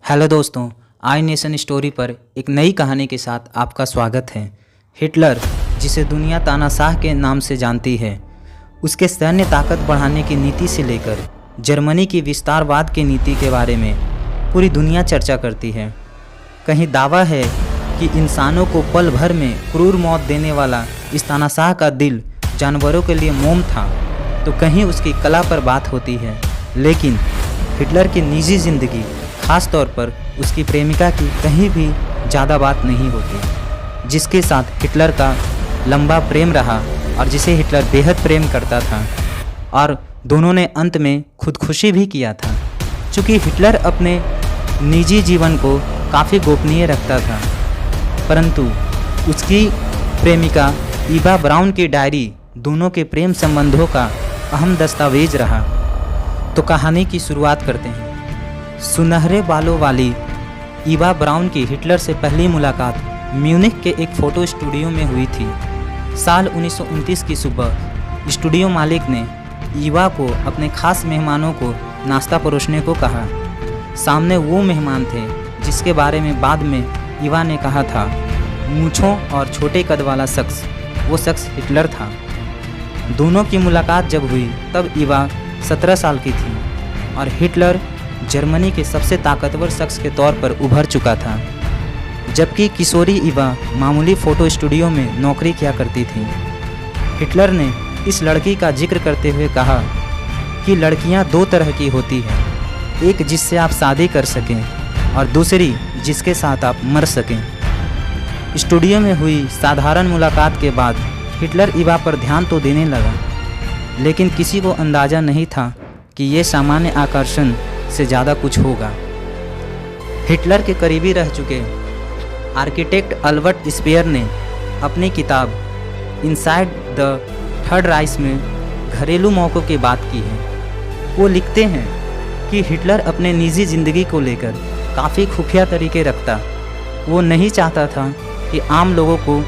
Hello दोस्तों, आई nation story पर एक नई कहानी के साथ आपका स्वागत है। हिटलर, जिसे दुनिया तानाशाह के नाम से जानती है, उसके सैन्य ताकत बढ़ाने की नीति से लेकर जर्मनी की विस्तारवाद की नीति के बारे में पूरी दुनिया चर्चा करती है। कहीं दावा है कि इंसानों को पल भर में क्रूर मौत देने वाला इस तानाशाह का दिल जानवरों के लिए मोम था, तो कहीं उसकी कला पर बात होती है। लेकिन हिटलर की निजी ज़िंदगी, खास तौर पर उसकी प्रेमिका की, कहीं भी ज़्यादा बात नहीं होती, जिसके साथ हिटलर का लंबा प्रेम रहा और जिसे हिटलर बेहद प्रेम करता था, और दोनों ने अंत में खुदकुशी भी किया था। चूँकि हिटलर अपने निजी जीवन को काफ़ी गोपनीय रखता था, परंतु उसकी प्रेमिका ईवा ब्राउन की डायरी दोनों के प्रेम संबंधों का अहम दस्तावेज रहा। तो कहानी की शुरुआत करते हैं। सुनहरे बालों वाली ईवा ब्राउन की हिटलर से पहली मुलाकात म्यूनिख के एक फ़ोटो स्टूडियो में हुई थी। साल 1929 की सुबह स्टूडियो मालिक ने ईवा को अपने खास मेहमानों को नाश्ता परोसने को कहा। सामने वो मेहमान थे जिसके बारे में बाद में ईवा ने कहा था, मूंछों और छोटे कद वाला शख्स, वो शख्स हिटलर था। दोनों की मुलाकात जब हुई तब ईवा 17 साल की थी और हिटलर जर्मनी के सबसे ताकतवर शख्स के तौर पर उभर चुका था, जबकि किशोरी ईवा मामूली फ़ोटो स्टूडियो में नौकरी किया करती थी। हिटलर ने इस लड़की का जिक्र करते हुए कहा कि लड़कियां दो तरह की होती हैं, एक जिससे आप शादी कर सकें और दूसरी जिसके साथ आप मर सकें। स्टूडियो में हुई साधारण मुलाकात के बाद हिटलर ईवा पर ध्यान तो देने लगा, लेकिन किसी को अंदाज़ा नहीं था कि ये सामान्य आकर्षण से ज़्यादा कुछ होगा। हिटलर के करीबी रह चुके आर्किटेक्ट अल्बर्ट स्पेयर ने अपनी किताब इनसाइड द थर्ड राइच में घरेलू मौक़ों की बात की है। वो लिखते हैं कि हिटलर अपने निजी ज़िंदगी को लेकर काफ़ी खुफिया तरीके रखता। वो नहीं चाहता था कि आम लोगों को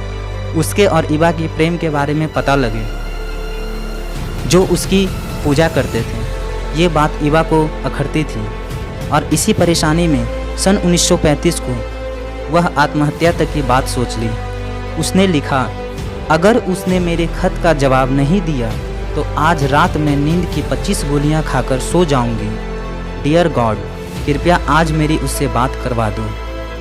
उसके और ईवा के प्रेम के बारे में पता लगे, जो उसकी पूजा करते थे। ये बात ईवा को अखरती थी और इसी परेशानी में सन 1935 को वह आत्महत्या तक की बात सोच ली। उसने लिखा, अगर उसने मेरे खत का जवाब नहीं दिया तो आज रात मैं नींद की 25 गोलियां खाकर सो जाऊंगी। डियर गॉड, कृपया आज मेरी उससे बात करवा दो,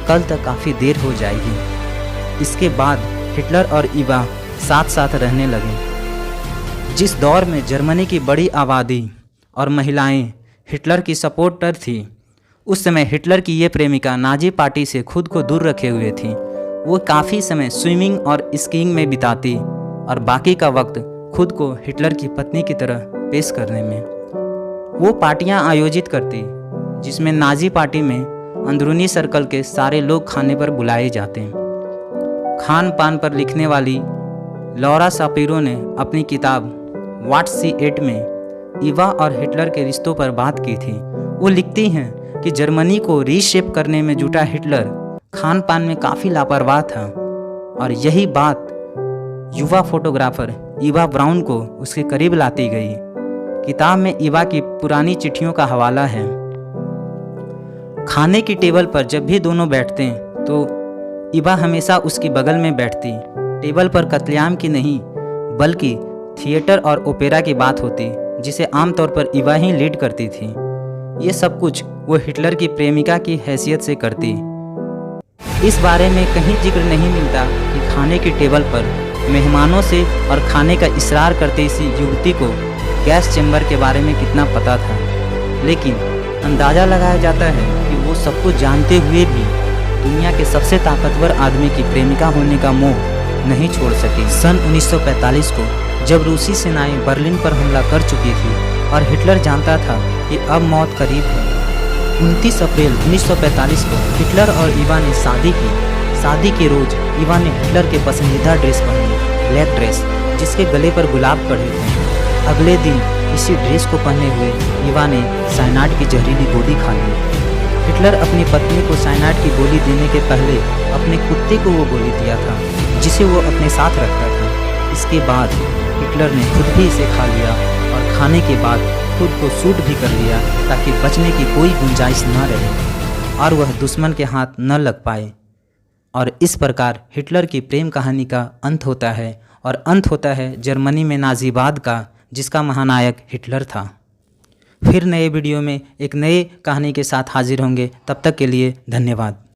कल तक काफ़ी देर हो जाएगी। इसके बाद हिटलर और ईवा साथ साथ रहने लगे। जिस दौर में जर्मनी की बड़ी आबादी और महिलाएं हिटलर की सपोर्टर थी, उस समय हिटलर की ये प्रेमिका नाजी पार्टी से खुद को दूर रखे हुए थी। वो काफ़ी समय स्विमिंग और स्कीइंग में बिताती और बाकी का वक्त खुद को हिटलर की पत्नी की तरह पेश करने में। वो पार्टियां आयोजित करती जिसमें नाजी पार्टी में अंदरूनी सर्कल के सारे लोग खाने पर बुलाए जाते। खान पान पर लिखने वाली लॉरा शापिरो ने अपनी किताब व्हाट शी एट में ईवा और हिटलर के रिश्तों पर बात की थी। वो लिखती हैं कि जर्मनी को रीशेप करने में जुटा हिटलर खान पान में काफ़ी लापरवाह था, और यही बात युवा फोटोग्राफर ईवा ब्राउन को उसके करीब लाती गई। किताब में ईवा की पुरानी चिट्ठियों का हवाला है। खाने की टेबल पर जब भी दोनों बैठते तो ईवा हमेशा उसकी बगल में बैठती। टेबल पर कत्लेआम की नहीं बल्कि थिएटर और ओपेरा की बात होती, जिसे आमतौर पर ईवा ही लीड करती थी। ये सब कुछ वो हिटलर की प्रेमिका की हैसियत से करती। इस बारे में कहीं जिक्र नहीं मिलता कि खाने की टेबल पर मेहमानों से और खाने का इसरार करते इसी युवती को गैस चैम्बर के बारे में कितना पता था, लेकिन अंदाज़ा लगाया जाता है कि वो सब कुछ जानते हुए भी दुनिया के सबसे ताकतवर आदमी की प्रेमिका होने का मोह नहीं छोड़ सकी। सन 1945 को जब रूसी सेनाएं बर्लिन पर हमला कर चुकी थी और हिटलर जानता था कि अब मौत करीब है, 29 अप्रैल 1945 को हिटलर और ईवा ने शादी की। शादी के रोज़ ईवा ने हिटलर के पसंदीदा ड्रेस पहनी, ब्लैक ड्रेस जिसके गले पर गुलाब कढ़े थे। अगले दिन इसी ड्रेस को पहने हुए ईवा ने साइनाइड की जहरीली गोली खा ली। हिटलर अपनी पत्नी को साइनाइड की गोली देने के पहले अपने कुत्ते को वो गोली दिया था, जिसे वो अपने साथ रखता था। इसके बाद हिटलर ने खुद भी इसे खा लिया और खाने के बाद खुद को शूट भी कर लिया ताकि बचने की कोई गुंजाइश ना रहे। और वह दुश्मन के हाथ न लग पाए। और इस प्रकार हिटलर की प्रेम कहानी का अंत होता है और अंत होता है जर्मनी में नाजीवाद का, जिसका महानायक हिटलर था। फिर नए वीडियो में एक नए कहानी के साथ हाजिर होंगे। तब तक के लिए धन्यवाद।